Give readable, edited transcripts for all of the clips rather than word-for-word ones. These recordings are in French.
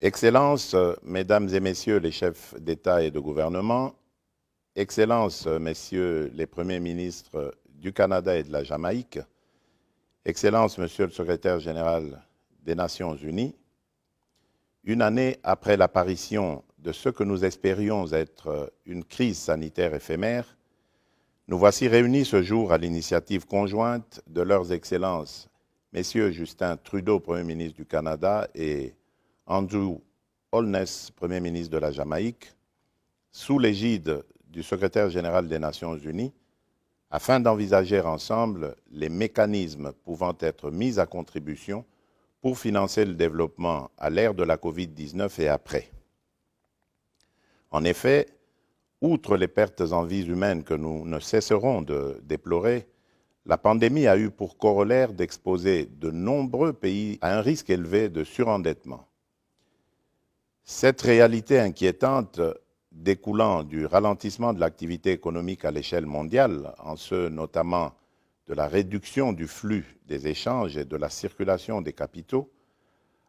Excellences, Mesdames et Messieurs les chefs d'État et de gouvernement, Excellences, Messieurs les Premiers ministres du Canada et de la Jamaïque, Excellences, Monsieur le Secrétaire général des Nations unies, une année après l'apparition de ce que nous espérions être une crise sanitaire éphémère, nous voici réunis ce jour à l'initiative conjointe de leurs Excellences, Messieurs Justin Trudeau, Premier ministre du Canada, et Andrew Holness, Premier ministre de la Jamaïque, sous l'égide du Secrétaire général des Nations unies, afin d'envisager ensemble les mécanismes pouvant être mis à contribution pour financer le développement à l'ère de la COVID-19 et après. En effet, outre les pertes en vies humaines que nous ne cesserons de déplorer, la pandémie a eu pour corollaire d'exposer de nombreux pays à un risque élevé de surendettement. Cette réalité inquiétante découlant du ralentissement de l'activité économique à l'échelle mondiale, en ce notamment de la réduction du flux des échanges et de la circulation des capitaux,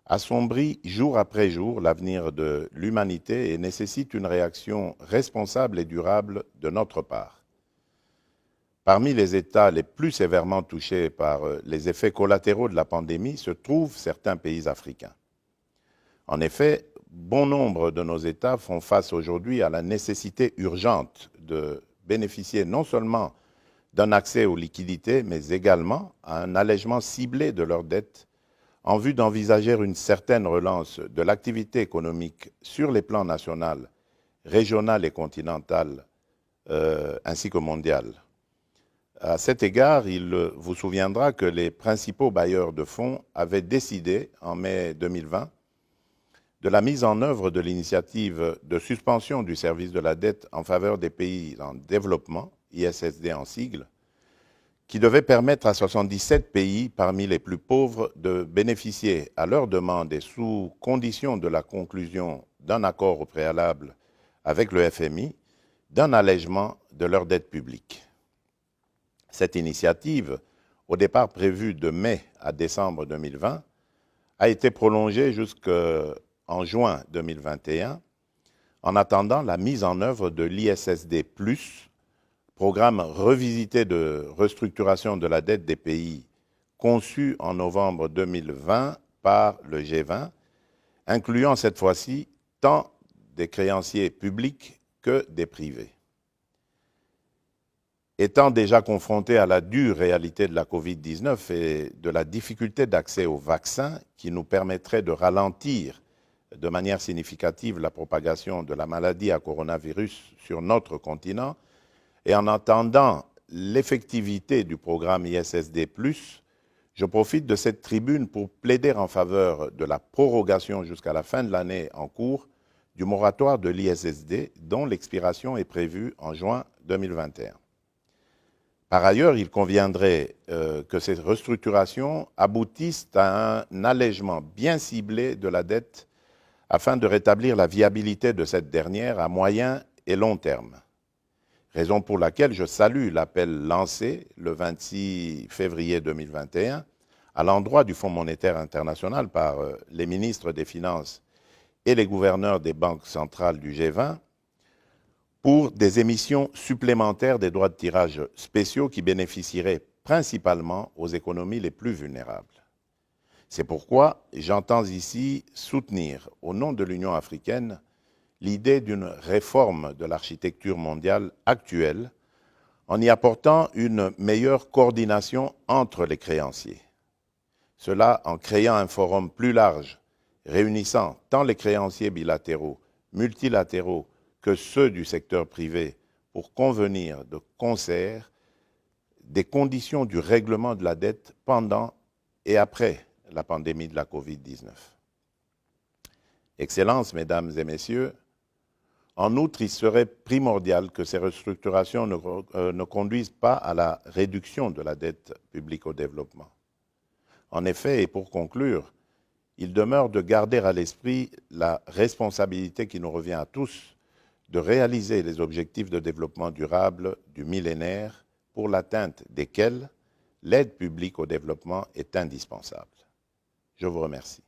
assombrit jour après jour l'avenir de l'humanité et nécessite une réaction responsable et durable de notre part. Parmi les États les plus sévèrement touchés par les effets collatéraux de la pandémie se trouvent certains pays africains. En effet, bon nombre de nos États font face aujourd'hui à la nécessité urgente de bénéficier non seulement d'un accès aux liquidités, mais également à un allègement ciblé de leurs dettes en vue d'envisager une certaine relance de l'activité économique sur les plans national, régional et continental, ainsi que mondial. À cet égard, il vous souviendra que les principaux bailleurs de fonds avaient décidé, en mai 2020, de la mise en œuvre de l'initiative de suspension du service de la dette en faveur des pays en développement, ISSD en sigle, qui devait permettre à 77 pays parmi les plus pauvres de bénéficier à leur demande et sous condition de la conclusion d'un accord au préalable avec le FMI, d'un allègement de leur dette publique. Cette initiative, au départ prévue de mai à décembre 2020, a été prolongée jusqu'en juin 2021, en attendant la mise en œuvre de l'ISSD+, programme revisité de restructuration de la dette des pays conçu en novembre 2020 par le G20, incluant cette fois-ci tant des créanciers publics que des privés. Étant déjà confrontés à la dure réalité de la COVID-19 et de la difficulté d'accès aux vaccins qui nous permettrait de ralentir de manière significative la propagation de la maladie à coronavirus sur notre continent, et en attendant l'effectivité du programme ISSD+, je profite de cette tribune pour plaider en faveur de la prorogation jusqu'à la fin de l'année en cours du moratoire de l'ISSD, dont l'expiration est prévue en juin 2021. Par ailleurs, il conviendrait que ces restructurations aboutissent à un allègement bien ciblé de la dette afin de rétablir la viabilité de cette dernière à moyen et long terme. Raison pour laquelle je salue l'appel lancé le 26 février 2021 à l'endroit du Fonds monétaire international par les ministres des Finances et les gouverneurs des banques centrales du G20 pour des émissions supplémentaires des droits de tirage spéciaux qui bénéficieraient principalement aux économies les plus vulnérables. C'est pourquoi j'entends ici soutenir, au nom de l'Union africaine, l'idée d'une réforme de l'architecture mondiale actuelle en y apportant une meilleure coordination entre les créanciers. Cela en créant un forum plus large, réunissant tant les créanciers bilatéraux, multilatéraux que ceux du secteur privé pour convenir de concert des conditions du règlement de la dette pendant et après la pandémie de la COVID-19. Excellences, Mesdames et Messieurs, en outre, il serait primordial que ces restructurations ne conduisent pas à la réduction de la dette publique au développement. En effet, et pour conclure, il demeure de garder à l'esprit la responsabilité qui nous revient à tous de réaliser les objectifs de développement durable du millénaire pour l'atteinte desquels l'aide publique au développement est indispensable. Je vous remercie.